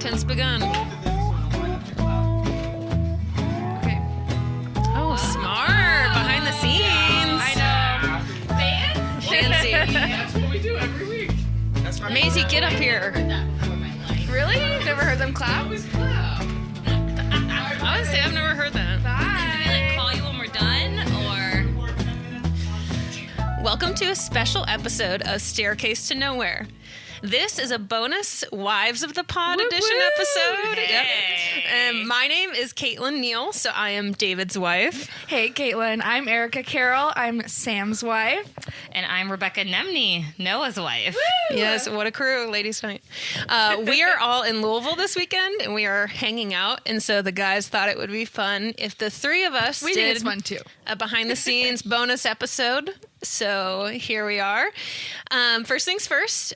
content's begun. Okay. Oh, smart. Behind the scenes. I know. Fancy. That's what we do every week. That's right. Maisie, get up here. Really? Never heard them clap? I would say I've never heard that. Bye. Call you when we're done, or Welcome to a special episode of Staircase to Nowhere. This is a bonus Wives of the Pod edition episode. Yep. My name is Caitlin Neal, so I am David's wife. Hey, Caitlin. I'm Erica Carroll. I'm Sam's wife. and I'm Rebecca Nemney, Noah's wife. Yes, what a crew, ladies night. We are all in Louisville this weekend, and we are hanging out. And so the guys thought it would be fun if the three of us We did think it's fun, too. a behind-the-scenes bonus episode. So here we are. First things first,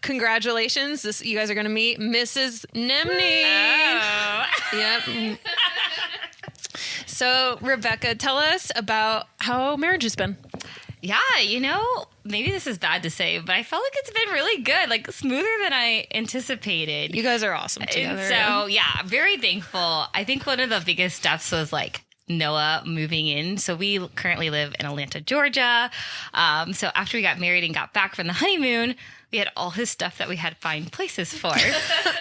congratulations. You guys are going to meet Mrs. Nemney. Oh. Yep. So, Rebecca, tell us about how marriage has been. Yeah, maybe this is bad to say, but I felt like it's been really good, like smoother than I anticipated. You guys are awesome together. And so, yeah, very thankful. I think one of the biggest steps was like Noah moving in. So we currently live in Atlanta, Georgia. So after we got married and got back from the honeymoon, we had all his stuff that we had to find places for,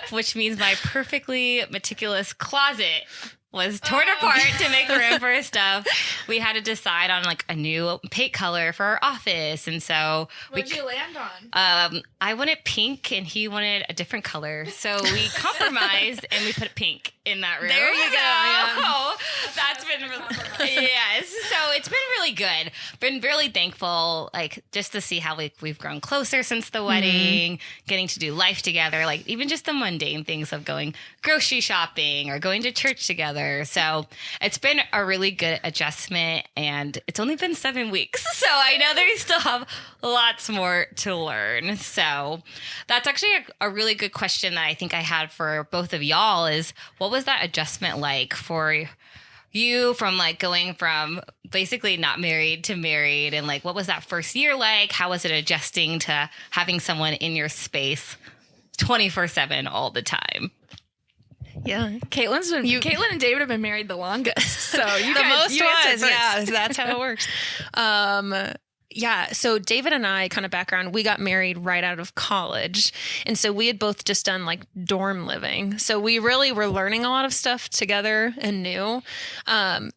which means my perfectly meticulous closet was torn apart to make room for his stuff. We had to decide on like a new paint color for our office. And so What'd you land on? I wanted pink and he wanted a different color. So we compromised and we put pink in that room. There you go. Yeah. That's been yes. So it's been really good. Been really thankful, like just to see how we've grown closer since the wedding, getting to do life together, like even just the mundane things of going grocery shopping or going to church together. So it's been a really good adjustment, and it's only been 7 weeks. So I know that we still have lots more to learn. So that's actually a really good question that I think I had for both of y'all is what was that adjustment like for you from like going from basically not married to married, and like what was that first year like? How was it adjusting to having someone in your space 24/7 all the time? Yeah. Caitlin and David have been married the longest. So you The guys, most you answer was, first. yeah, that's how it works. Yeah, so David and I, kind of background, we got married right out of college. And so we had both just done like dorm living. So we really were learning a lot of stuff together and new.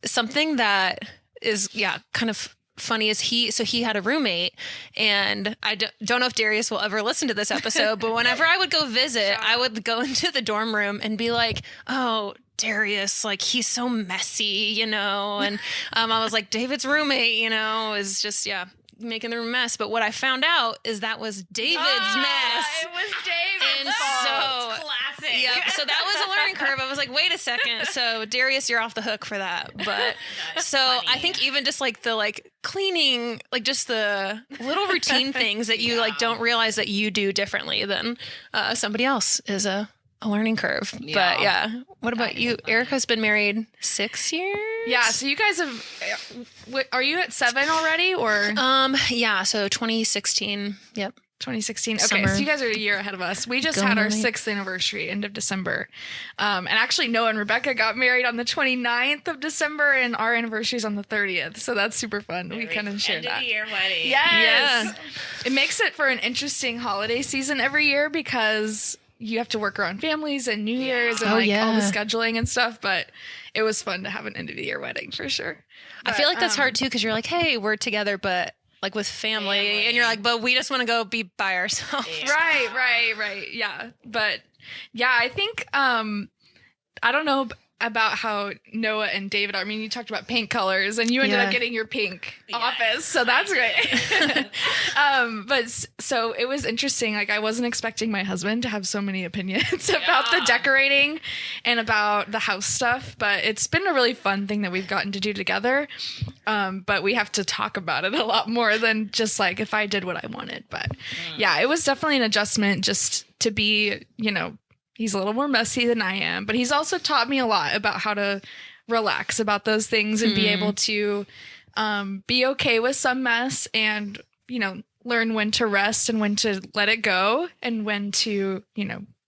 Something that is, kind of funny is he had a roommate, and I don't know if Darius will ever listen to this episode, but whenever I would go visit, I would go into the dorm room and be like, oh, Darius, like he's so messy, and I was like, David's roommate, is just, making the room a mess. But what I found out is that was David's mess. It was David's And fault. so, Classic. yep. So that was a learning curve. I was like, wait a second. So Darius, you're off the hook for that. But so funny. I think even just like the cleaning, like just the little routine things that you don't realize that you do differently than somebody else is a learning curve. Yeah. But yeah. What about you? Erica's been married 6 years. Yeah, so you guys have, are you at 7 already or? So 2016. Yep. 2016. Okay, Summer. so you guys are a year ahead of us. We just Going had our on 6th anniversary, end of December. And actually, Noah and Rebecca got married on the 29th of December, and our anniversary is on the 30th. So that's super fun. We kind of share End that. of the year wedding. Yes. Yeah. It makes it for an interesting holiday season every year because you have to work around families and New Year's and Oh, all the yeah. scheduling and stuff. But it was fun to have an end of the year wedding for sure. I feel like that's hard too, because you're like, hey, we're together, but like with family, and you're like, but we just want to go be by ourselves. Yeah. Right. Yeah. But yeah, I think, I don't know about how Noah and David are. I mean, you talked about paint colors and you ended up getting your pink office. So that's great. But so it was interesting. Like I wasn't expecting my husband to have so many opinions about the decorating and about the house stuff, but it's been a really fun thing that we've gotten to do together. But we have to talk about it a lot more than just like if I did what I wanted. But yeah, it was definitely an adjustment just to be, he's a little more messy than I am, but he's also taught me a lot about how to relax about those things and be able to be okay with some mess and, learn when to rest and when to let it go and when to,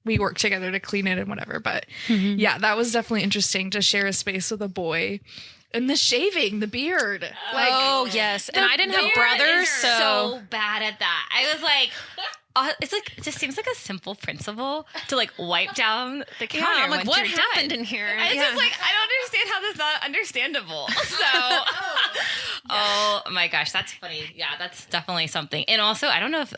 we work together to clean it and whatever. But yeah, that was definitely interesting to share a space with a boy. And the shaving, the beard. Like, oh, yes. And I didn't have brothers, so bad at that. I was like, it's like, it just seems like a simple principle to like wipe down the counter. I'm like, once what you're happened done. in here? And it's just like, I don't understand how that's not understandable. So, oh my gosh, that's funny. Yeah, that's definitely something. And also, I don't know if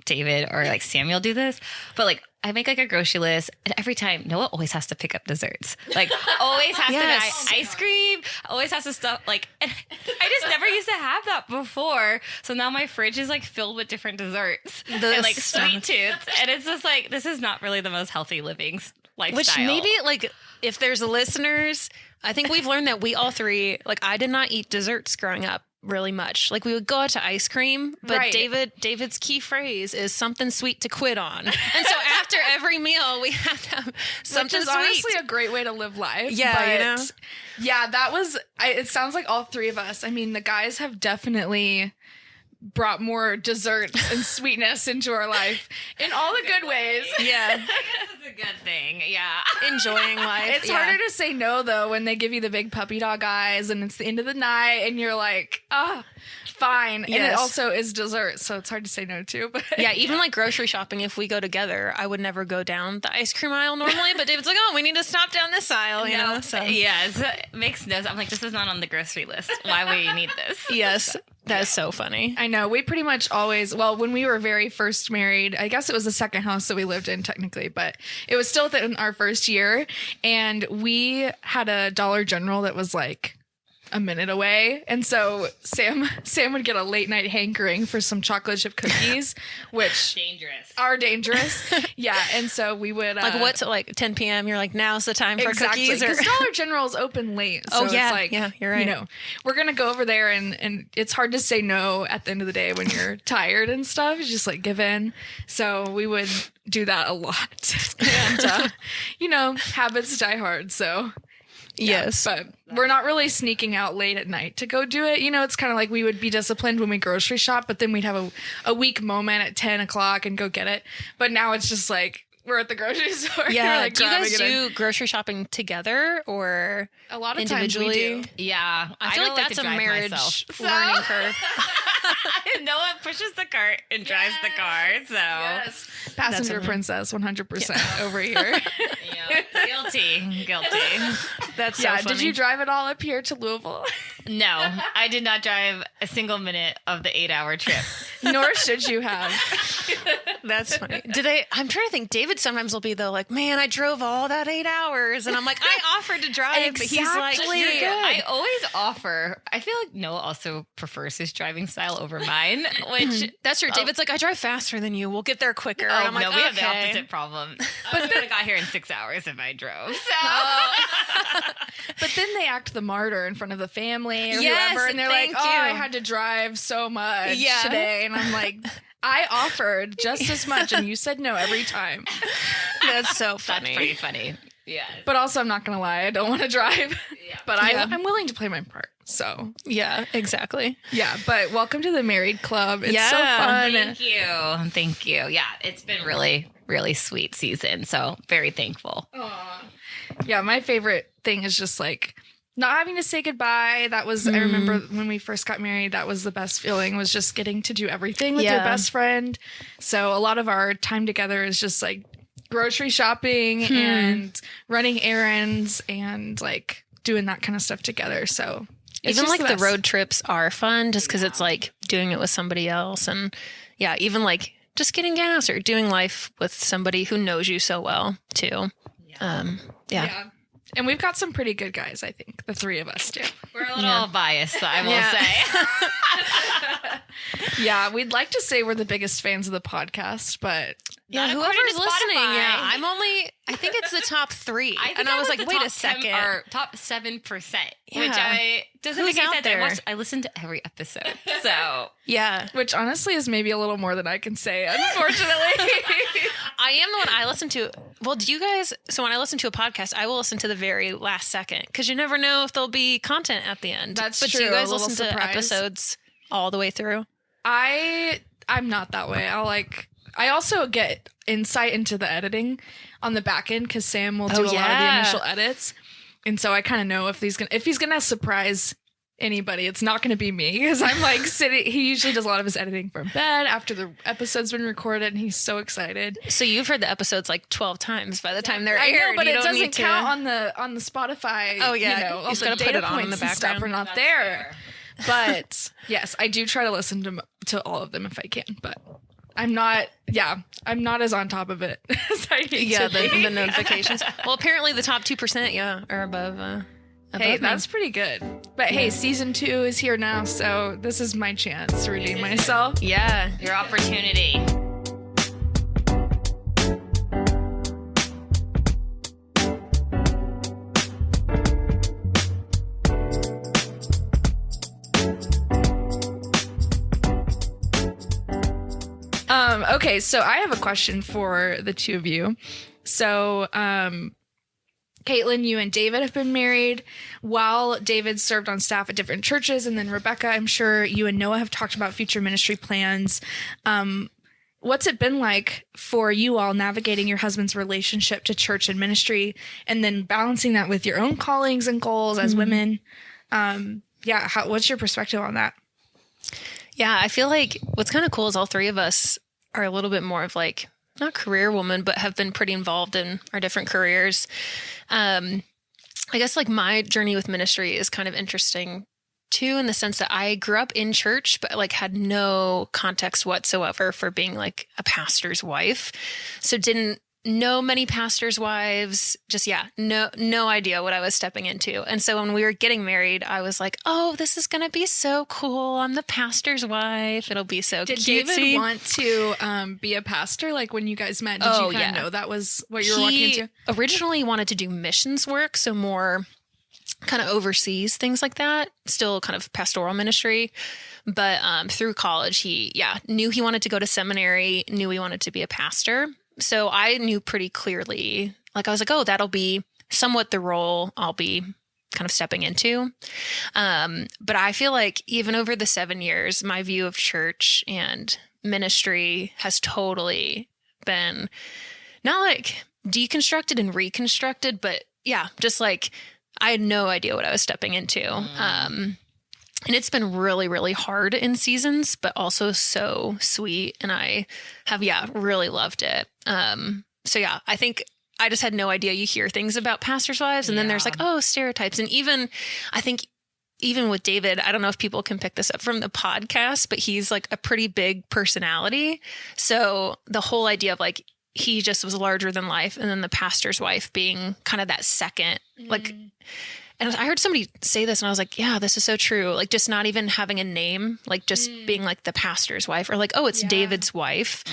David or like Samuel do this, but like I make like a grocery list, and every time Noah always has to pick up desserts. Like always has to buy ice cream, always has to stuff like, and I just never used to have that before. So now my fridge is like filled with different desserts and like sweet tooths, and it's just like this is not really the most healthy living lifestyle. Which maybe like if there's listeners, I think we've learned that we all three, like I did not eat desserts growing up really much. Like we would go out to ice cream, but David's key phrase is something sweet to quit on. And so after every meal we have to have something which is sweet. honestly a great way to live life. Yeah, but you know? Yeah, that was it sounds like all three of us. I mean, the guys have definitely brought more desserts and sweetness into our life in all the good ways. Yeah. That's a good thing. Yeah. Enjoying life. It's harder to say no though when they give you the big puppy dog eyes and it's the end of the night and you're like, fine. Yes. And it also is dessert, so it's hard to say no to. But yeah, even like grocery shopping, if we go together, I would never go down the ice cream aisle normally, but David's like, oh, we need to stop down this aisle, you know? So yes, it makes no sense. I'm like, this is not on the grocery list. Why would you need this? yes, that is so funny. I know. We pretty much always, well, when we were very first married, I guess it was the second house that we lived in technically, but it was still within our first year. And we had a Dollar General that was like a minute away. And so Sam would get a late night hankering for some chocolate chip cookies, which are dangerous. Yeah. And so we would like what's it like 10 p.m. You're like, now's the time for exactly, cookies. Because Dollar General's open late. So yeah. It's like, yeah, you're right. You know, we're going to go over there and it's hard to say no at the end of the day when you're tired and stuff. You just like give in. So we would do that a lot. And, you know, habits die hard. So yeah, yes. But we're not really sneaking out late at night to go do it. You know, it's kind of like we would be disciplined when we grocery shop, but then we'd have a weak moment at 10 o'clock and go get it. But now it's just like we're at the grocery store. Yeah. Like do you guys do grocery shopping together or a lot of individually? Times we do. Yeah. I feel like that's a marriage learning curve. Noah pushes the cart and drives the car. So yes. Passenger princess 100% over here. Guilty. That's so funny. Did you drive it all up here to Louisville? No, I did not drive a single minute of the 8-hour trip. Nor should you have. That's funny. I'm trying to think. David sometimes will be though, like, man, I drove all that 8 hours, and I'm like, I offered to drive, but he's like, you're good. I always offer. I feel like Noah also prefers his driving style over mine, which that's true. David's like, I drive faster than you. We'll get there quicker. Oh, and I'm like, no, we have the okay. opposite problem. But I got here in 6 hours if I drove. So. But then they act the martyr in front of the family or Yes, whoever, and they're like, thank "Oh, you. I had to drive so much today," and I'm like, "I offered just as much, and you said no every time." That's so funny. That's pretty funny. Yeah. But also, I'm not gonna lie, I don't want to drive, but Yeah. I'm willing to play my part. So Yeah, exactly. yeah, but welcome to the married club. It's so fun. Thank you. Yeah, it's been really, really sweet season. So very thankful. Yeah, my favorite thing is just like not having to say goodbye. That was, I remember when we first got married, that was the best feeling, was just getting to do everything with your best friend. So a lot of our time together is just like grocery shopping and running errands and like doing that kind of stuff together. So it's Even just like the best. road trips are fun just because it's like doing it with somebody else. And yeah, even like just getting gas or doing life with somebody who knows you so well too. Yeah. And we've got some pretty good guys, I think. The three of us do. We're a little biased, I will say. Yeah, we'd like to say we're the biggest fans of the podcast, but Yeah, Not whoever's according to listening. Spotify. Yeah, I think it's the top 3. And I was like, wait a second. Or top 7%, which Yeah. doesn't Who's make any out sense. there? I listened to every episode. So Yeah. which honestly is maybe a little more than I can say, unfortunately. I am the one I listen to. Well, do you guys? So when I listen to a podcast, I will listen to the very last second because you never know if there'll be content at the end. That's but true, do you a guys little listen to surprise. episodes all the way through? I'm not that way. I'll like I also get insight into the editing on the back end because Sam will do a lot of the initial edits. And so I kind of know if he's gonna surprise anybody, it's not gonna be me because I'm like sitting. He usually does a lot of his editing from bed after the episode's been recorded, and he's so excited. So you've heard the episodes like 12 times by the time they're I aired. know, but you it don't doesn't need count on the Spotify. Oh yeah, you know, you all just the gotta put data it on in points the and stuff background. are not there. But yes, I do try to listen to all of them if I can. But I'm not as on top of it as I need to be. The notifications. Well, apparently the top 2%, are above. Hey, that's pretty good. But hey, season 2 is here now, so this is my chance to redeem myself. Yeah, your opportunity. Okay, so I have a question for the two of you. So, Caitlin, you and David have been married while David served on staff at different churches. And then Rebecca, I'm sure you and Noah have talked about future ministry plans. What's it been like for you all navigating your husband's relationship to church and ministry and then balancing that with your own callings and goals as women? What's your perspective on that? Yeah, I feel like what's kind of cool is all three of us are a little bit more of like, not career woman, but have been pretty involved in our different careers. I guess like my journey with ministry is kind of interesting too, in the sense that I grew up in church, but like had no context whatsoever for being like a pastor's wife. So didn't know many pastors' wives, just, no idea what I was stepping into. And so when we were getting married, I was like, oh, this is going to be so cool. I'm the pastor's wife. It'll be so Did cutesy. David want to be a pastor? Like when you guys met, did you kind of know that was what you were walking into? He originally wanted to do missions work, so more kind of overseas, things like that. Still kind of pastoral ministry. But through college, he knew he wanted to go to seminary, knew he wanted to be a pastor. So I knew pretty clearly, like I was like, oh, that'll be somewhat the role I'll be kind of stepping into. But I feel like even over the 7 years, my view of church and ministry has totally been not like deconstructed and reconstructed, but just like I had no idea what I was stepping into. And it's been really, really hard in seasons, but also so sweet. And I have, really loved it. I think I just had no idea. You hear things about pastors' wives and then there's like, oh, stereotypes. And I think even with David, I don't know if people can pick this up from the podcast, but he's like a pretty big personality. So the whole idea of like, he just was larger than life. And then the pastor's wife being kind of that second, like, and I heard somebody say this and I was like, yeah, this is so true. Like just not even having a name, like just being like the pastor's wife or like, oh, it's David's wife,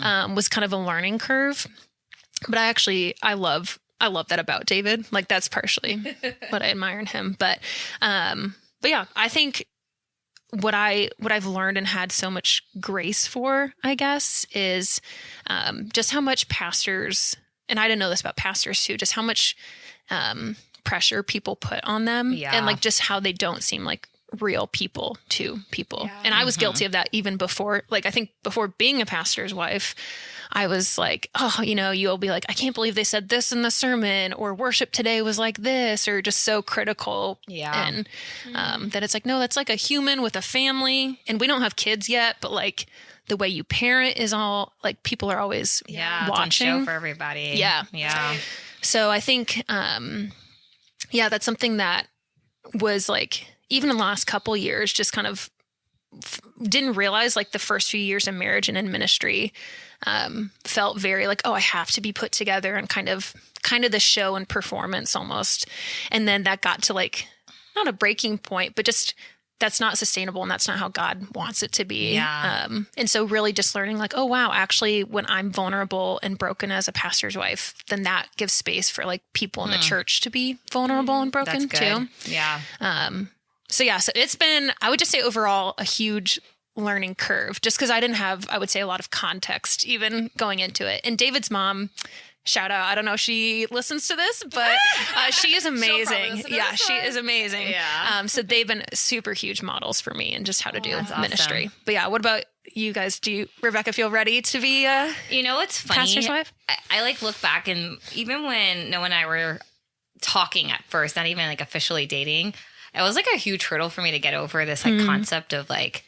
was kind of a learning curve. But I love that about David. Like that's partially what I admire in him. But I think what I've learned and had so much grace for, I guess, is just how much pastors, and I didn't know this about pastors too, just how much pressure people put on them and like just how they don't seem like real people to people. And I was guilty of that even before, like, I think before being a pastor's wife, I was like, oh, you'll be like, I can't believe they said this in the sermon, or worship today was like this, or just so critical. And that it's like, no, that's like a human with a family, and we don't have kids yet, but like the way you parent is all like, people are always watching. Show for everybody. Yeah. So I think, that's something that was like, even in the last couple years, just kind of didn't realize like the first few years of marriage and in ministry felt very like, oh, I have to be put together and kind of the show and performance almost. And then that got to like, not a breaking point, but just that's not sustainable and that's not how God wants it to be. And so really just learning like, oh, wow, actually when I'm vulnerable and broken as a pastor's wife, then that gives space for like people in the church to be vulnerable and broken too. So it's been, I would just say overall a huge learning curve, just because I didn't have, I would say, a lot of context even going into it. And David's mom, shout out, I don't know if she listens to this, but she is amazing. She is amazing. So they've been super huge models for me and just how to do ministry. Awesome. But what about you guys, Rebecca, feel ready to be You know, it's funny. pastor's wife? I like look back, and even when Noah and I were talking at first, not even like officially dating, it was like a huge hurdle for me to get over this like concept of like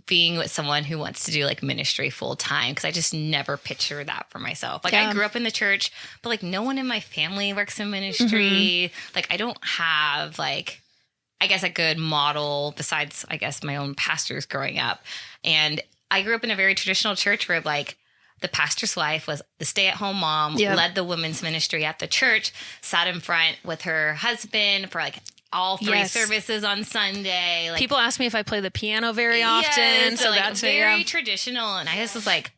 being with someone who wants to do like ministry full time, because I just never pictured that for myself. Like I grew up in the church, but like no one in my family works in ministry. Like I don't have like, I guess, a good model besides, I guess, my own pastors growing up. And I grew up in a very traditional church where like the pastor's wife was the stay-at-home mom, led the women's ministry at the church, sat in front with her husband for like all three services on Sunday. Like, people ask me if I play the piano very often. So like that's very traditional. And I just was like,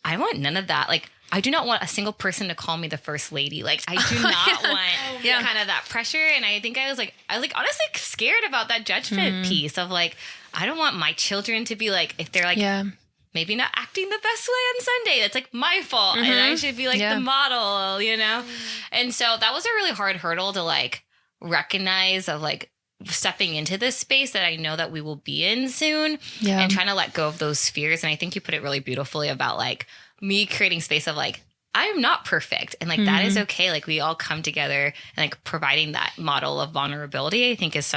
I want none of that. Like, I do not want a single person to call me the first lady. Like, I do not want kind of that pressure. And I think I was like honestly scared about that judgment piece of like, I don't want my children to be like, if they're like, maybe not acting the best way on Sunday, that's like my fault. And I should be like the model, you know? And so that was a really hard hurdle to like recognize, of like stepping into this space that I know that we will be in soon and trying to let go of those fears. And I think you put it really beautifully about like me creating space of like, I'm not perfect. And like, that is okay. Like we all come together, and like providing that model of vulnerability, I think is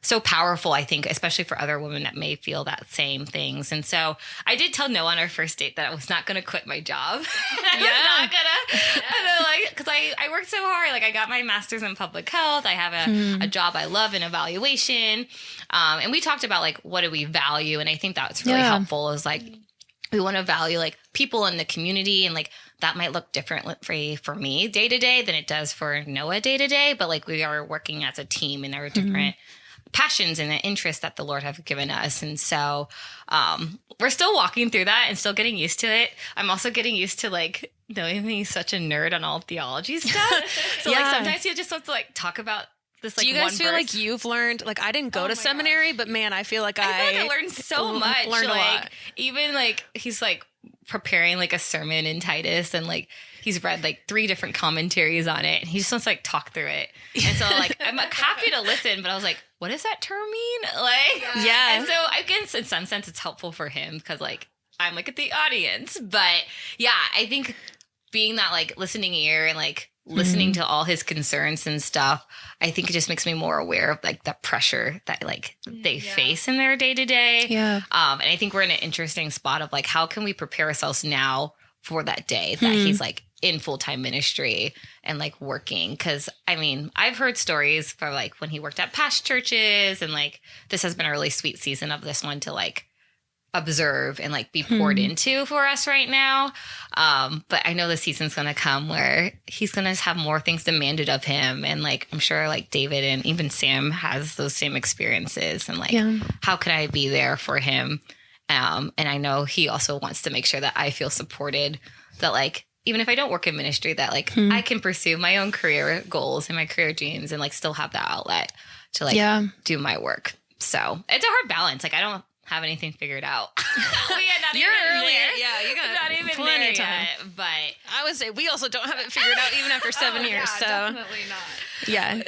so powerful, I think, especially for other women that may feel that same things. And so I did tell Noah on our first date that I was not going to quit my job. I was not going to, like, because I worked so hard. Like I got my master's in public health. I have a job I love in evaluation. And we talked about like, what do we value? And I think that's really helpful, is like, we want to value like people in the community, and like that might look differently for me day to day than it does for Noah day to day. But like we are working as a team, and there are different passions and the interests that the Lord have given us. And so we're still walking through that and still getting used to it. I'm also getting used to like knowing he's such a nerd on all theology stuff. So like sometimes you just have to like talk about this like. Do you guys feel verse. like you've learned? Like I didn't go to seminary, but man, I feel like I learned so much. Learned like, a lot. Even like he's like preparing like a sermon in Titus, and like he's read like 3 different commentaries on it, and he just wants to like talk through it. And so like I'm like, happy to listen, but I was like, what does that term mean? Like, And so I guess in some sense it's helpful for him, because like I'm like at the audience. But yeah, I think being that like listening ear and like listening to all his concerns and stuff, I think it just makes me more aware of like the pressure that like they face in their day to day. And I think we're in an interesting spot of like, how can we prepare ourselves now for that day that he's like in full-time ministry and like working? Because I mean, I've heard stories for like when he worked at past churches, and like this has been a really sweet season of this one to like observe and like be poured into for us right now. But I know the season's going to come where he's going to have more things demanded of him. And like, I'm sure like David and even Sam has those same experiences, and like, how could I be there for him? And I know he also wants to make sure that I feel supported, that like, even if I don't work in ministry, that like I can pursue my own career goals and my career dreams, and like still have that outlet to like do my work. So it's a hard balance. Like I don't have anything figured out. You're earlier. Yeah, you got not even plenty there of time. yet, but I would say we also don't have it figured out even after 7 years. So definitely not.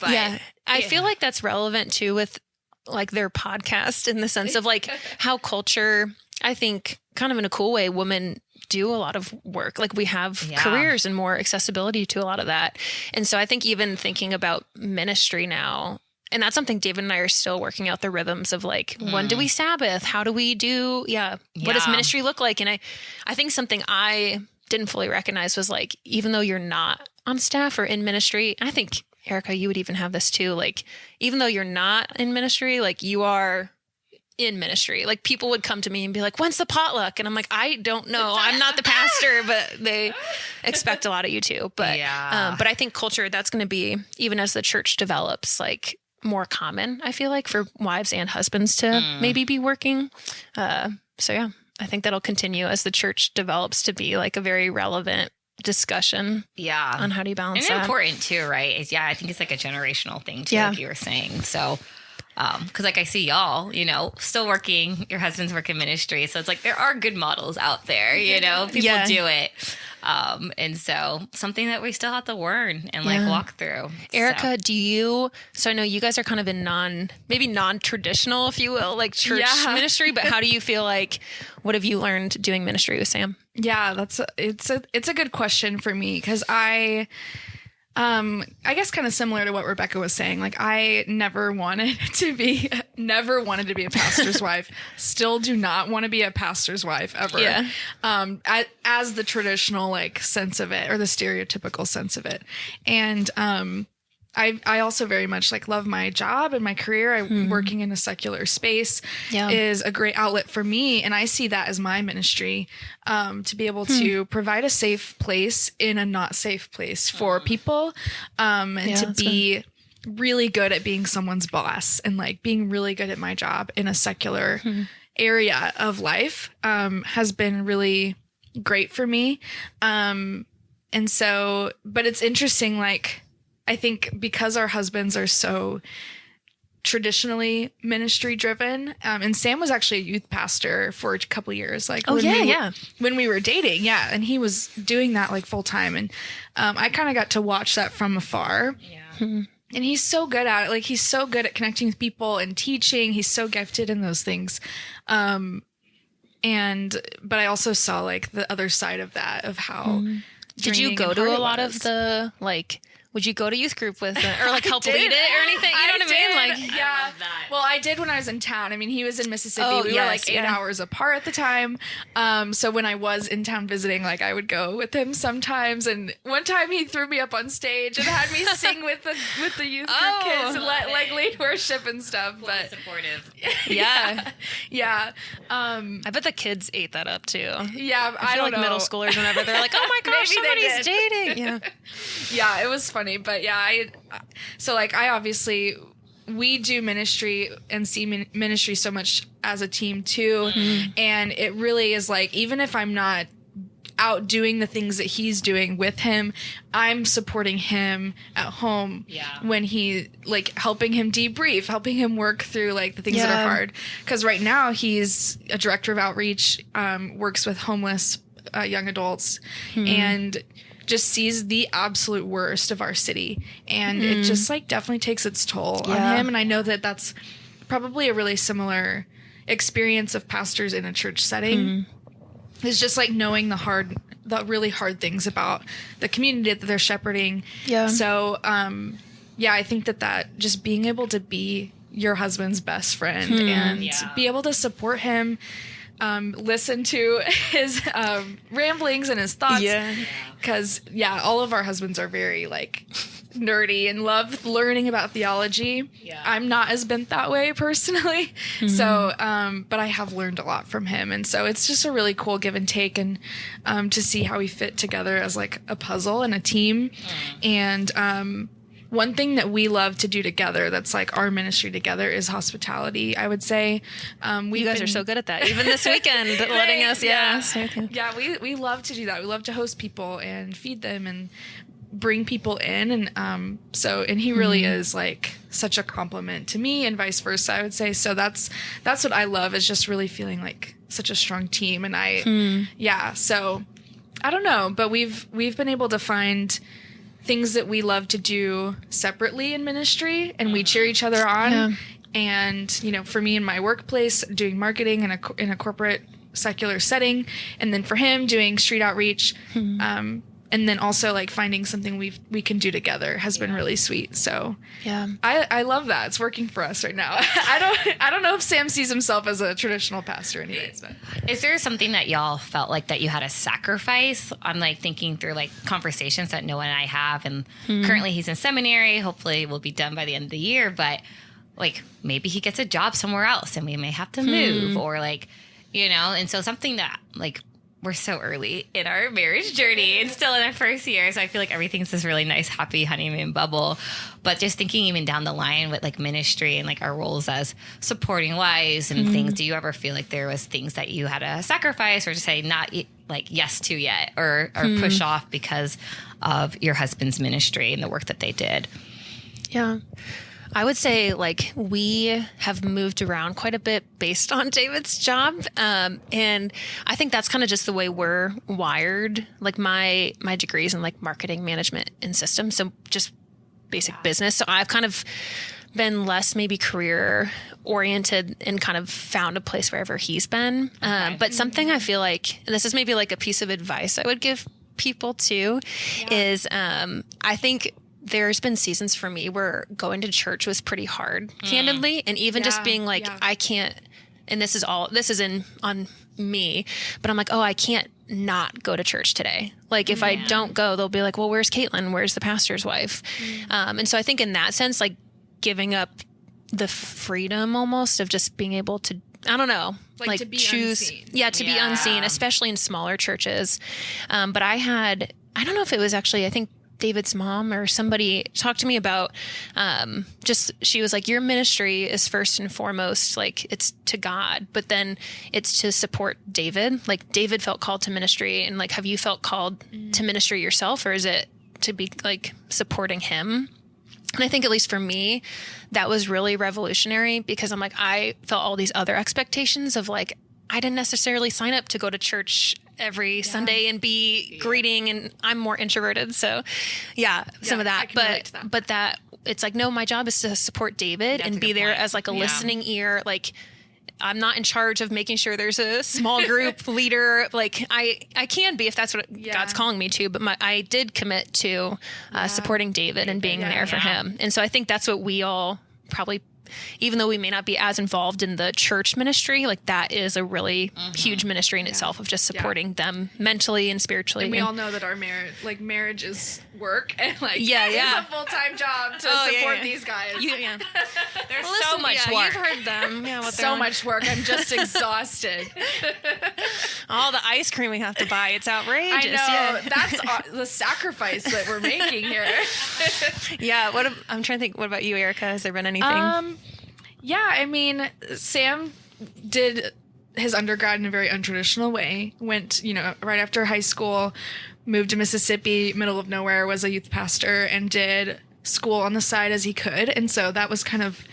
Yeah. I feel like that's relevant too with like their podcast, in the sense of like how culture, I think kind of in a cool way, women do a lot of work. Like we have careers and more accessibility to a lot of that. And so I think even thinking about ministry now, and that's something David and I are still working out the rhythms of like, when do we Sabbath? How do we do, what does ministry look like? And I think something I didn't fully recognize was like, even though you're not on staff or in ministry, and I think Erica, you would even have this too. Like, even though you're not in ministry, like you are in ministry. Like people would come to me and be like, when's the potluck? And I'm like, I don't know. I'm not the pastor, but they expect a lot of you too. But, but I think culture, that's going to be, even as the church develops, like more common, I feel like, for wives and husbands to maybe be working. So yeah, I think that'll continue as the church develops to be like a very relevant discussion on how do you balance that. And important too, right? I think it's like a generational thing too, like you were saying. So because like I see y'all, you know, still working, your husband's working ministry. So it's like there are good models out there, you know, people do it. And so something that we still have to learn and like walk through. Erica, so I know you guys are kind of in maybe non-traditional, if you will, like church ministry, but how do you feel like, what have you learned doing ministry with Sam? Yeah, it's a good question for me, because I guess kind of similar to what Rebecca was saying. Like, I never wanted to be a pastor's wife. Still do not want to be a pastor's wife ever. Yeah. As the traditional like sense of it, or the stereotypical sense of it. And I also very much like love my job and my career. Working in a secular space is a great outlet for me. And I see that as my ministry, to be able to provide a safe place in a not safe place for people, and to be really good at being someone's boss, and like being really good at my job in a secular area of life, has been really great for me. And so, but it's interesting, like, I think because our husbands are so traditionally ministry driven, and Sam was actually a youth pastor for a couple years, like when we were dating, and he was doing that like full time, and I kind of got to watch that from afar. And he's so good at it. Like, he's so good at connecting with people and teaching. He's so gifted in those things. But I also saw like the other side of that, of how did you go to a lot of the like? Would you go to youth group with or like help lead it or anything? You know what I mean? Like, yeah. I love that. Well, I did when I was in town. I mean, he was in Mississippi. We were like 8 hours apart at the time. So when I was in town visiting, like, I would go with him sometimes. And one time he threw me up on stage and had me sing with the youth group kids and like lead worship and stuff. But supportive. Yeah. I bet the kids ate that up too. Yeah, I feel like middle schoolers whenever they're like, "Oh my gosh, somebody's dating." Yeah. Yeah, it was funny, but I obviously, we do ministry and see ministry so much as a team too. And it really is like, even if I'm not out doing the things that he's doing with him, I'm supporting him at home when he, like, helping him debrief, helping him work through like the things that are hard. Because right now he's a director of outreach, works with homeless young adults, and just sees the absolute worst of our city. And it just like definitely takes its toll on him. And I know that that's probably a really similar experience of pastors in a church setting. It's just like knowing the really hard things about the community that they're shepherding. Yeah. So, I think that just being able to be your husband's best friend and be able to support him, listen to his ramblings and his thoughts. Because, all of our husbands are very, like, nerdy and love learning about theology. I'm not as bent that way personally. So, but I have learned a lot from him. And so it's just a really cool give and take, and to see how we fit together as, like, a puzzle and a team. And one thing that we love to do together, that's like our ministry together, is hospitality, I would say. You guys are so good at that. Even this weekend, letting us, we love to do that. We love to host people and feed them and bring people in. And and he really is like such a compliment to me, and vice versa, I would say. So that's what I love, is just really feeling like such a strong team. And so I don't know, but we've been able to find things that we love to do separately in ministry, and we cheer each other on. And, for me in my workplace, doing marketing in a corporate secular setting, and then for him doing street outreach, and then also like finding something we can do together has been really sweet. So I love that. It's working for us right now. I don't know if Sam sees himself as a traditional pastor anyways, but is there something that y'all felt like that you had to sacrifice? I'm like thinking through like conversations that Noah and I have, and currently he's in seminary. Hopefully we'll be done by the end of the year, but like maybe he gets a job somewhere else and we may have to move, or like, and so something that like, we're so early in our marriage journey and still in our first year. So I feel like everything's this really nice, happy honeymoon bubble. But just thinking even down the line with like ministry and like our roles as supporting wives and things, do you ever feel like there was things that you had to sacrifice or just say not like yes to yet, or push off because of your husband's ministry and the work that they did? Yeah. I would say like we have moved around quite a bit based on David's job. And I think that's kind of just the way we're wired. Like my degree is in like marketing management and systems. So just basic business. So I've kind of been less maybe career oriented and kind of found a place wherever he's been. But something I feel like, and this is maybe like a piece of advice I would give people too, is I think there's been seasons for me where going to church was pretty hard, candidly. And even just being like, I can't, and this is on me, but I'm like, oh, I can't not go to church today. Like if I don't go, they'll be like, well, where's Caitlin? Where's the pastor's wife? And so I think in that sense, like giving up the freedom almost of just being able to, I don't know, like to be choose, unseen. To be unseen, especially in smaller churches. But I don't know if it was actually, I think David's mom or somebody talked to me about she was like, your ministry is first and foremost, like it's to God, but then it's to support David. Like David felt called to ministry, and like, have you felt called to ministry yourself, or is it to be like supporting him? And I think at least for me, that was really revolutionary, because I'm like, I felt all these other expectations of like, I didn't necessarily sign up to go to church every Sunday and be greeting, and I'm more introverted. So some of that, but that it's like, no, my job is to support David and be there as like a listening ear. Like I'm not in charge of making sure there's a small group leader. Like I can be if that's what God's calling me to, but I did commit to supporting David and being there for him. And so I think that's what we all probably, even though we may not be as involved in the church ministry, like that is a really huge ministry in itself of just supporting them mentally and spiritually. And we all know that our marriage is work, and like it's a full-time job to support these guys. There's so much work. You've heard them. So much work. I'm just exhausted. All the ice cream we have to buy. It's outrageous. I know. That's the sacrifice that we're making here. I'm trying to think. What about you, Erica? Has there been anything? I mean, Sam did his undergrad in a very untraditional way. Went, right after high school, moved to Mississippi, middle of nowhere, was a youth pastor, and did school on the side as he could. And so that was kind of,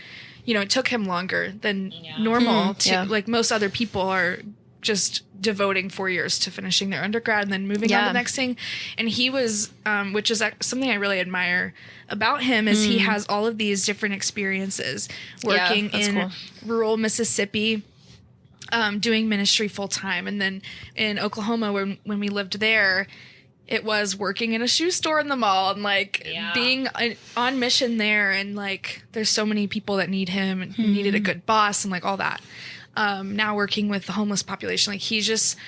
it took him longer than normal like most other people are just devoting 4 years to finishing their undergrad and then moving on to the next thing. And he was, which is something I really admire about him, is he has all of these different experiences working in rural Mississippi, doing ministry full time. And then in Oklahoma, when we lived there, it was working in a shoe store in the mall and like being on mission there. And like, there's so many people that need him and needed a good boss and like all that. Now working with the homeless population, like he's just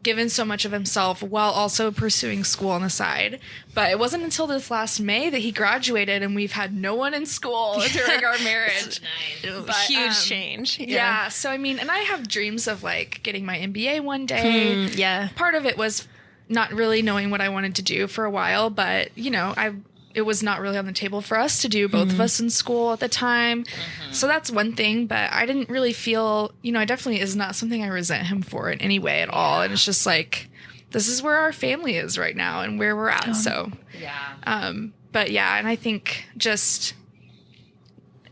given so much of himself while also pursuing school on the side. But it wasn't until this last May that he graduated, and we've had no one in school during our marriage. But, huge change. Yeah. So, I mean, and I have dreams of like getting my MBA one day. Part of it was not really knowing what I wanted to do for a while, but it was not really on the table for us to do, both of us in school at the time. So that's one thing, but I didn't really feel, I definitely is not something I resent him for in any way at all. And it's just like, this is where our family is right now and where we're at. But and I think just,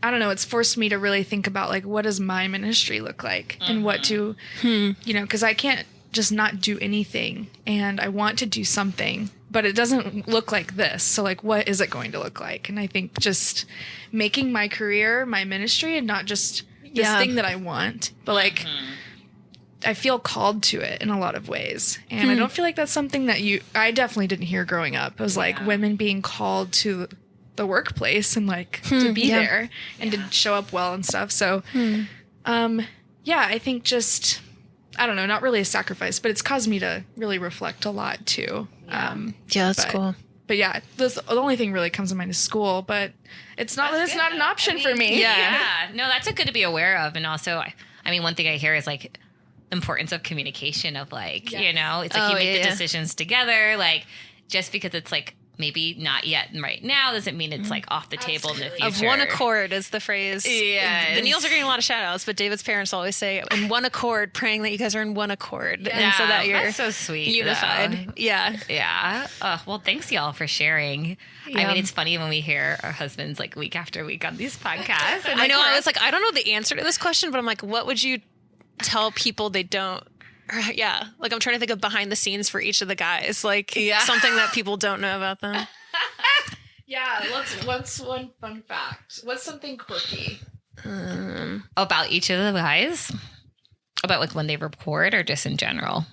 I don't know, it's forced me to really think about like, what does my ministry look like and what to, cause I can't just not do anything, and I want to do something, but it doesn't look like this. So like, what is it going to look like? And I think just making my career, my ministry, and not just this thing that I want, but like, I feel called to it in a lot of ways. And I don't feel like that's something that I definitely didn't hear growing up. It was like women being called to the workplace and like to be there and to show up well and stuff. So, I think just, I don't know, not really a sacrifice, but it's caused me to really reflect a lot too. That's cool. But the only thing really comes to mind is school, but it's not an option for me. No, that's a good to be aware of. And also, I mean, one thing I hear is like importance of communication of like, it's like you make the decisions together, like just because it's like maybe not yet right now doesn't mean it's like off the table in the future. Of one accord is the phrase. Yes. The Neils are getting a lot of shout outs, but David's parents always say in one accord, praying that you guys are in one accord. Yeah, and so that you're that's so sweet. unified. Though. Yeah. Yeah. Well, thanks y'all for sharing. Yeah. I mean, it's funny when we hear our husbands like week after week on these podcasts. And I know. I was like, I don't know the answer to this question, but I'm like, what would you tell people they don't? Yeah. Like I'm trying to think of behind the scenes for each of the guys. Like something that people don't know about them. Yeah, what's one fun fact? What's something quirky? About each of the guys? About like when they record or just in general?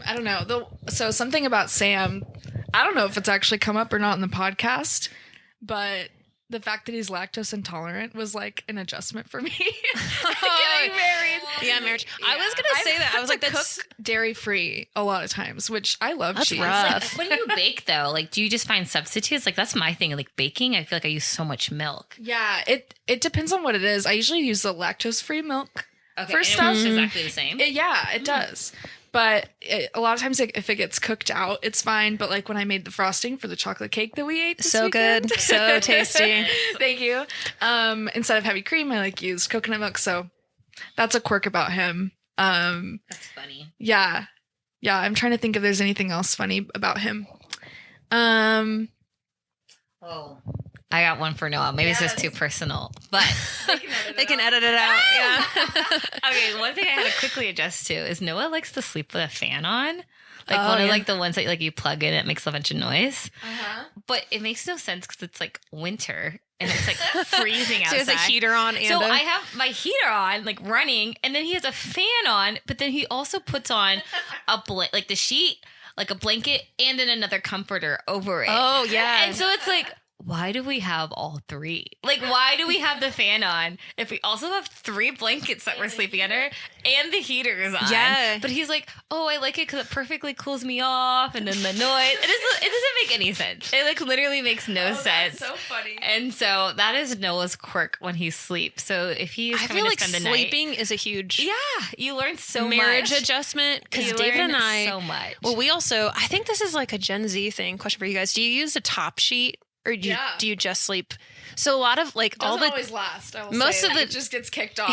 I don't know. So something about Sam, I don't know if it's actually come up or not in the podcast, but the fact that he's lactose intolerant was like an adjustment for me. Getting married. Yeah, marriage. Yeah. I was gonna say that. I was like, that's cook dairy free a lot of times, which I love. That's cheese. rough. Like, when you bake though, like do you just find substitutes? Like that's my thing. Like baking, I feel like I use so much milk. Yeah, it depends on what it is. I usually use the lactose free milk for and stuff. It works exactly the same. It does. But a lot of times, like, if it gets cooked out, it's fine. But like when I made the frosting for the chocolate cake that we ate this weekend, good, so tasty. Thank you. Instead of heavy cream, I like used coconut milk. So that's a quirk about him. That's funny. Yeah. I'm trying to think if there's anything else funny about him. I got one for Noah. Maybe it's just too personal, but they can edit it out. Yeah. Okay, one thing I had to quickly adjust to is Noah likes to sleep with a fan on. Like one of like the ones that like you plug in, it makes a bunch of noise. But it makes no sense because it's like winter and it's like freezing outside. So he has a heater on. And so I have my heater on, like running, and then he has a fan on. But then he also puts on like the sheet, like a blanket, and then another comforter over it. Oh yeah. And so it's like, why do we have all three? Like, why do we have the fan on if we also have 3 blankets that we're sleeping under and the heater is on? Yeah. But he's like, oh, I like it because it perfectly cools me off. And then the noise. It doesn't make any sense. It like literally makes no sense. That's so funny. And so that is Noah's quirk when he sleeps. So if he's I coming feel to like spend the sleeping is a huge you learn so marriage much. adjustment because You David learn and I so much. Well, we also I think this is like a Gen Z thing. Question for you guys: do you use a top sheet? Or do you just sleep? So a lot of like Doesn't all the always last. I will most say of the it just gets kicked off.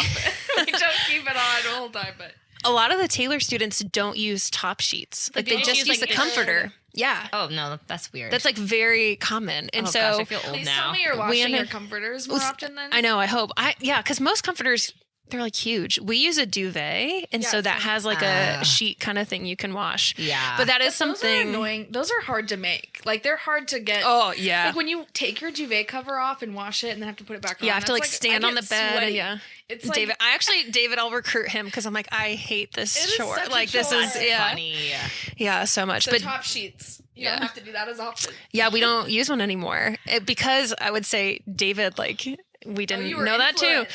We don't keep it on the whole time, but a lot of the Taylor students don't use top sheets. Like they just use like the comforter. Yeah. Oh no, that's weird. That's like very common. And so gosh, I feel old please now. tell me you're washing your comforters more often than I know. I hope. Because most comforters. They're like huge. We use a duvet, and so that has like a sheet kind of thing you can wash. Yeah, but that is those something are annoying. Those are hard to make. Like they're hard to get. Oh yeah. Like when you take your duvet cover off and wash it, and then have to put it back on. Yeah, I have to like stand on the bed. Sweaty. Yeah. It's like, David, I'll recruit him because I'm like, I hate this chore. such a Like this chore. is funny. Yeah, so much. the But top sheets. You don't have to do that as often. yeah, we don't use one anymore because I would say David like. We didn't know that too.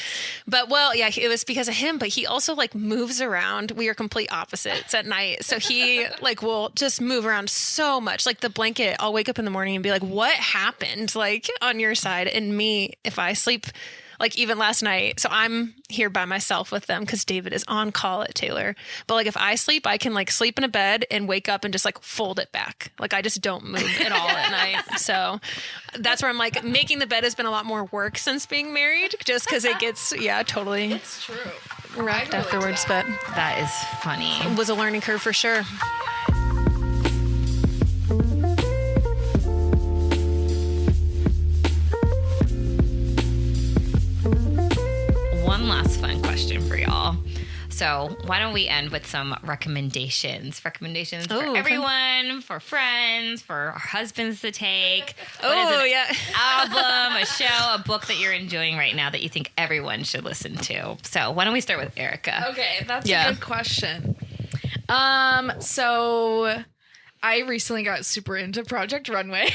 But well, yeah, it was because of him, but he also like moves around. We are complete opposites at night. So he like will just move around so much. Like the blanket, I'll wake up in the morning and be like, what happened like on your side? And me, if I sleep like even last night, so I'm here by myself with them because David is on call at Taylor. But like if I sleep, I can like sleep in a bed and wake up and just like fold it back. Like I just don't move at all at night. So that's where I'm like making the bed has been a lot more work since being married just because it gets, totally It's true. wrecked afterwards. But That is funny. it was a learning curve for sure. One last fun question for y'all. So why don't we end with some recommendations? Recommendations for okay. everyone, for friends, for our husbands to take. Yeah. Album, a show, a book that you're enjoying right now that you think everyone should listen to. So why don't we start with Erica? Okay, that's a good question. So I recently got super into Project Runway.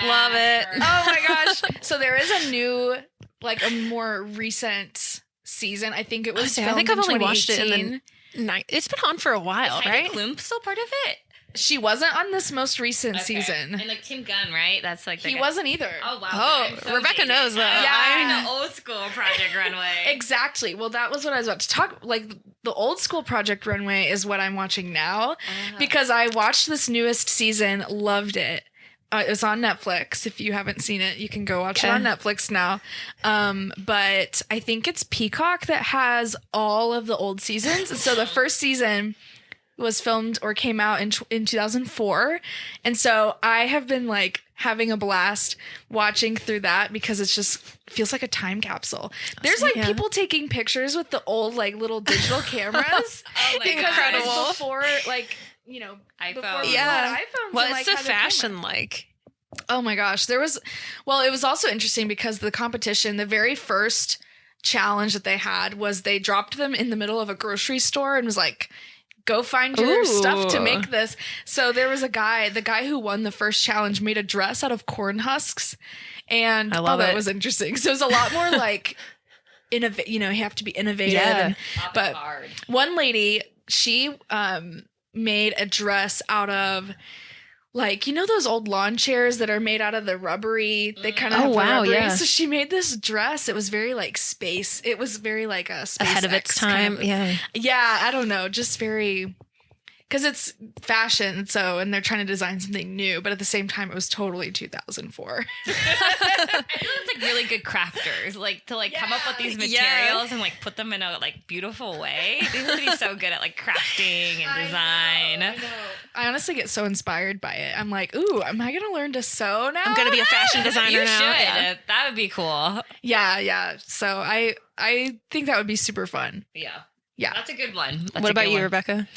Love it. Oh my gosh. So there is a new, like a more recent season. I think it was I think I've only watched it in 2018. the night. It's been on for a while, Heidi right? Klum still part of it? She wasn't on this most recent season. And like Tim Gunn, right? That's like He wasn't either. Oh wow. Oh, I'm so Rebecca dated. knows, though. I'm the old school Project Runway. Exactly. Well, that was what I was about to talk. Like the old school Project Runway is what I'm watching now because I watched this newest season, loved it, it was on Netflix. If you haven't seen it, you can go watch it on Netflix now. But I think it's Peacock that has all of the old seasons. So the first season was filmed or came out in 2004. And so I have been like having a blast watching through that because it's just feels like a time capsule. There's like people taking pictures with the old like little digital cameras. Incredible. It was before like, you know, iPhone. Before iPhones. What's the fashion like? Oh my gosh. It was also interesting because the competition, the very first challenge that they had was they dropped them in the middle of a grocery store and was like, go find your stuff to make this. So there was the guy who won the first challenge made a dress out of corn husks. And that was interesting. So it was a lot more like, you have to be innovative. Yeah. But one lady, she made a dress out of like, you know, those old lawn chairs that are made out of the rubbery, they kind of have the rubbery. Yeah. So she made this dress. It was very like space. It was very like a space ahead of its time. Yeah. I don't know. Just very, because it's fashion. So, and they're trying to design something new, but at the same time, it was totally 2004. I feel it's like really good crafters, like to like come up with these materials and like put them in a like beautiful way. They would be so good at like crafting and design. I know. I honestly get so inspired by it. I'm like, ooh, am I going to learn to sew now? I'm going to be a fashion designer You now. should. Yeah. That would be cool. Yeah. So I think that would be super fun. Yeah. Yeah. That's a good one. What about you, Rebecca?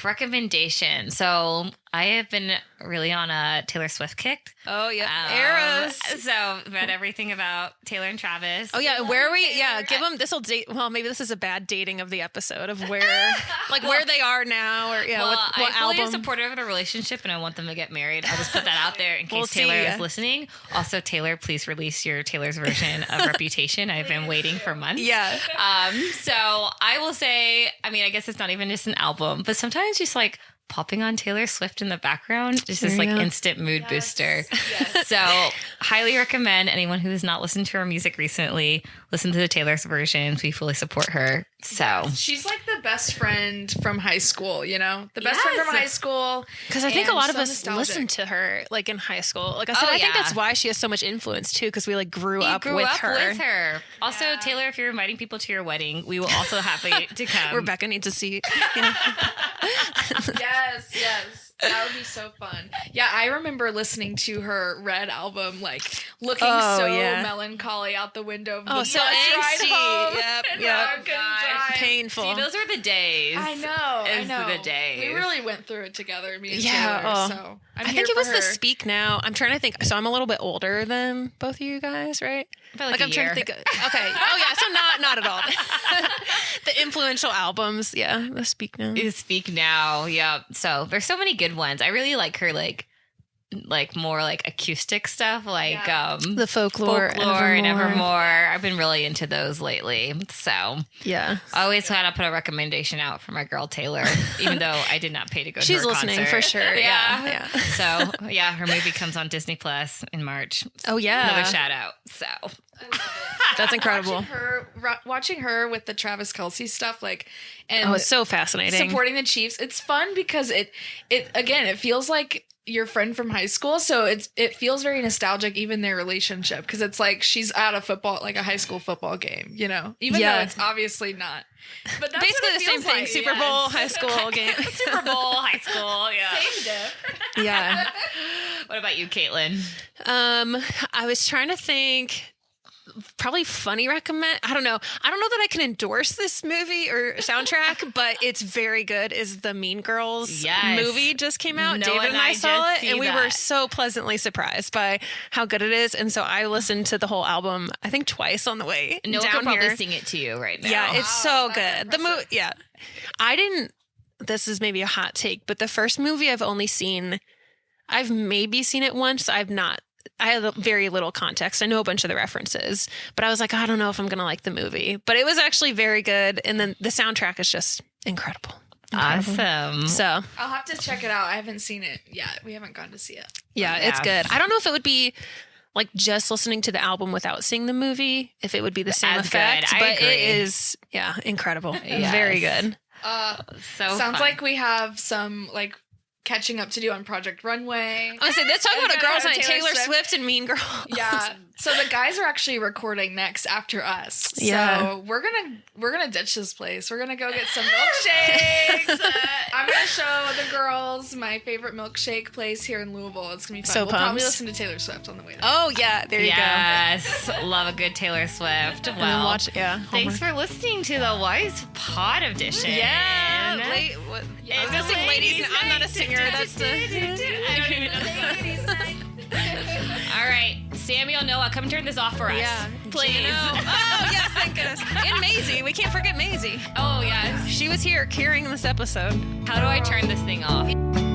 Recommendation. So I have been really on a Taylor Swift kick. Oh, yeah. Eras. So read everything about Taylor and Travis. Oh, yeah. Where are we? Yeah. Give them this will date. Well, maybe this is a bad dating of the episode of where, like where they are now or what I'm album. fully supportive of the relationship and I want them to get married. I'll just put that out there in case Taylor is listening. Also, Taylor, please release your Taylor's version of Reputation. I've been waiting for months. Yeah. So I will say, I mean, I guess it's not even just an album, but sometimes just like popping on Taylor Swift in the background, just this like instant mood booster. Yes. So highly recommend anyone who has not listened to her music recently, listen to the Taylor's versions. We fully support her. So she's like the best friend from high school, you know, the best friend from high school. Because I think a lot of us listened to her like in high school. Like I said, I think that's why she has so much influence too. Because we like grew up with her. Also, Taylor, if you're inviting people to your wedding, we will also happy to come. Rebecca needs a seat. Yes. That would be so fun. Yeah, I remember listening to her Red album, like looking melancholy out the window of the bus ride home. Yep. Painful. See, those are the days. I know. The days. We really went through it together, me and Taylor. So I think it was the Speak Now. I'm trying to think. So I'm a little bit older than both of you guys, right? Like I'm trying to think. Okay. Oh yeah. So not at all. The influential albums. Yeah. The Speak Now. Speak Now. Yeah. So there's so many good ones. I really like her like more like acoustic stuff, like the folklore and Evermore. I've been really into those lately. So yeah, I always gotta put a recommendation out for my girl Taylor, even though I did not pay to go. She's to her listening concert. for sure. Yeah. So yeah, her movie comes on Disney Plus in March. Oh yeah, another shout out. So that's incredible. Watching her with the Travis Kelce stuff, and it's so fascinating. Supporting the Chiefs, it's fun because it feels like your friend from high school, so it feels very nostalgic, even their relationship, because it's like she's at a high school football game, you know, even though it's obviously not. But that's basically the same thing. Super Bowl, high school game. Super Bowl, high school, same diff. Yeah. What about you, Caitlin? I was trying to think. Probably funny recommend. I don't know that I can endorse this movie or soundtrack, but it's very good. Is the Mean Girls movie just came out? David and I saw it, and we were so pleasantly surprised by how good it is. And so I listened to the whole album, I think twice on the way Noah down could probably here. Sing it to you right now. Yeah, it's so good. The movie, I didn't. This is maybe a hot take, but the first movie I've maybe seen it once. I have very little context. I know a bunch of the references, but I was like, I don't know if I'm going to like the movie. But it was actually very good. And then the soundtrack is just incredible. Awesome. So I'll have to check it out. I haven't seen it yet. We haven't gone to see it. Yeah, it's good. I don't know if it would be like just listening to the album without seeing the movie, if it would be the same effect. But it is, incredible. Yes. Very good. Sounds like we have some catching up to do on Project Runway. I said, let's talk And about a then girls' have night. Taylor Swift and Mean Girls. Yeah. So the guys are actually recording next after us. Yeah. So we're gonna ditch this place. We're gonna go get some milkshakes. I'm gonna show the girls my favorite milkshake place here in Louisville. It's gonna be fun. So we'll probably pumped. listen to Taylor Swift on the way there. Oh yeah, there you go. Yes, love a good Taylor Swift. And then Well, watch, yeah. thanks for listening to the Wise Pod edition. Yeah, what? I was gonna sing Ladies Night. I'm not a singer. That's the. I don't even know. All right, Samuel, Noah, come turn this off for us. Yeah, please. Oh yes, thank goodness. And Maisie, we can't forget Maisie. Oh yes. She was here carrying this episode. How do I turn this thing off?